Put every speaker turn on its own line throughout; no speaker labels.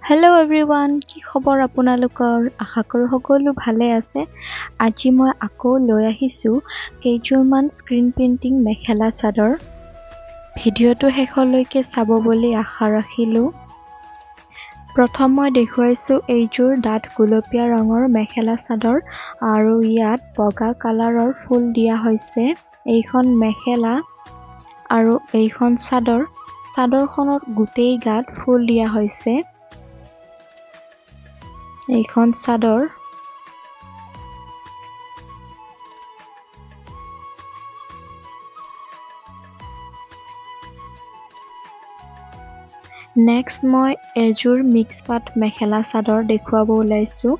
Hello' everyone, কি খবৰ আপোনালোকৰ? আশা কৰোঁ সকলো ভালে আছে। আজি মই আকৌ লৈ আহিছোঁ কেইযোৰমান স্ক্ৰীন প্ৰিণ্টিং মেখেলা চাদৰ। ভিডিঅ'টো শেষলৈকে চাব বুলি আশা ৰাখিলোঁ। প্ৰথম মই দেখুৱাইছোঁ এইযোৰ ডাঠ গুলপীয়া ৰঙৰ মেখেলা চাদৰ আৰু ইয়াত বগা কালাৰৰ ফুল দিয়া হৈছে। এইখন মেখেলা আৰু এইখন চাদৰ। চাদৰখনত গোটেই গাত ফুল দিয়া হৈছে। এইখন চাদৰ। নেক্সট মই এযোৰ মিক্স পাট মেখেলা চাদৰ দেখুৱাব ওলাইছোঁ।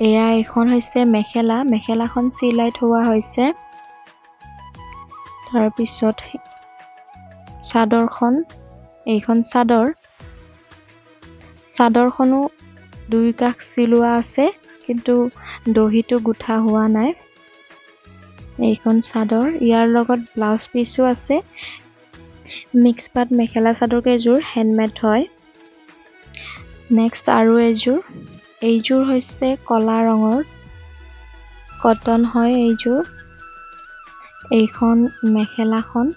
এয়া এখন হৈছে মেখেলা। মেখেলাখন চিলাই থোৱা হৈছে। তাৰপিছত চাদৰখন, এইখন চাদৰ। চাদৰখনো দুই কাষ চিলোৱা আছে, কিন্তু দহিটো গুঠা হোৱা নাই। এইখন চাদৰ, ইয়াৰ লগত ব্লাউজ পিচো আছে। মিক্স পাট মেখেলা চাদৰ কেইযোৰ হেণ্ডমেড হয়। নেক্সট আৰু এযোৰ। এইযোৰ হৈছে কলা ৰঙৰ কটন হয় এইযোৰ। এইখন মেখেলাখন।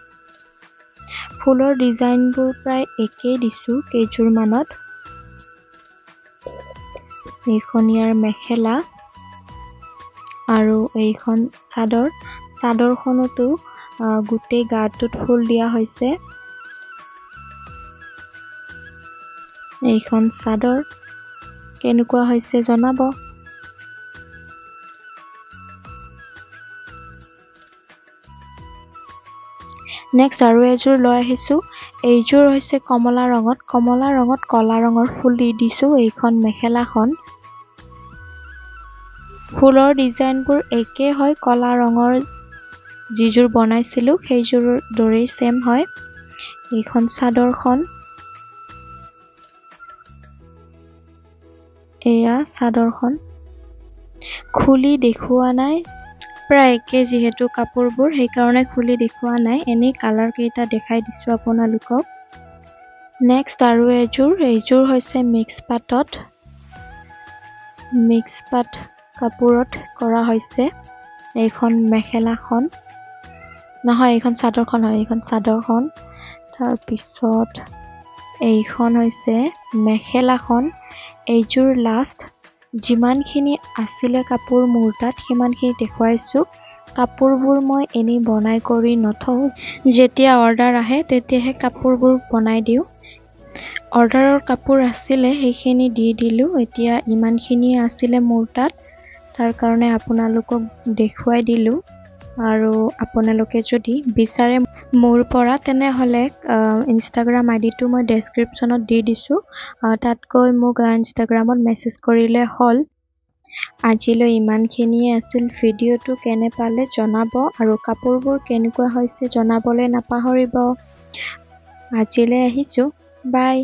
ফুলৰ ডিজাইনবোৰ প্ৰায় একেই দিছোঁ কেইযোৰমানত। এইখন ইয়াৰ মেখেলা আৰু এইখন চাদৰ। চাদৰখনতো গোটেই গাটোত ফুল দিয়া হৈছে। এইখন চাদৰ। কেনেকুৱা হৈছে জনাব। নেক্সট আৰু এযোৰ লৈ আহিছোঁ। এইযোৰ হৈছে কমলা ৰঙত। কমলা ৰঙত কলা ৰঙৰ ফুল দি দিছোঁ এইখন মেখেলাখন। ফুলৰ ডিজাইনবোৰ একে হয়। কলা ৰঙৰ যিযোৰ বনাইছিলোঁ সেইযোৰৰ দৰেই চেম হয়। এইখন চাদৰখন। এয়া চাদৰখন। খুলি দেখুওৱা নাই, প্ৰায় একে যিহেতু কাপোৰবোৰ, সেইকাৰণে খুলি দেখুওৱা নাই। এনেই কালাৰ কেইটা দেখাই দিছোঁ আপোনালোকক। নেক্সট আৰু এযোৰ। এইযোৰ হৈছে মিক্স পাটত। মিক্স পাট কাপোৰত কৰা হৈছে। এইখন মেখেলাখন, নহয় এইখন চাদৰখন হয়। এইখন চাদৰখন। তাৰপিছত এইখন হৈছে মেখেলাখন। এইযোৰ লাষ্ট। যিমানখিনি আছিলে কাপোৰ মোৰ তাত সিমানখিনি দেখুৱাইছোঁ। কাপোৰবোৰ মই এনেই বনাই কৰি নথওঁ। যেতিয়া অৰ্ডাৰ আহে তেতিয়াহে কাপোৰবোৰ বনাই দিওঁ। অৰ্ডাৰৰ কাপোৰ আছিলে সেইখিনি দি দিলোঁ। এতিয়া ইমানখিনি আছিলে মোৰ তাত, তাৰ কাৰণে আপোনালোকক দেখুৱাই দিলোঁ। আৰু আপোনালোকে যদি বিচাৰে মোৰ পৰা, তেনেহ'লে ইনষ্টাগ্ৰাম আইডিটো মই ডেছক্ৰিপশ্যনত দি দিছোঁ। তাতকৈ মোক ইনষ্টাগ্ৰামত মেছেজ কৰিলে হ'ল। আজিলৈ ইমানখিনিয়ে আছিল। ভিডিঅ'টো কেনে পালে জনাব আৰু কাপোৰবোৰ কেনেকুৱা হৈছে জনাবলৈ নাপাহৰিব। আজিলৈ আহিছোঁ। বাই।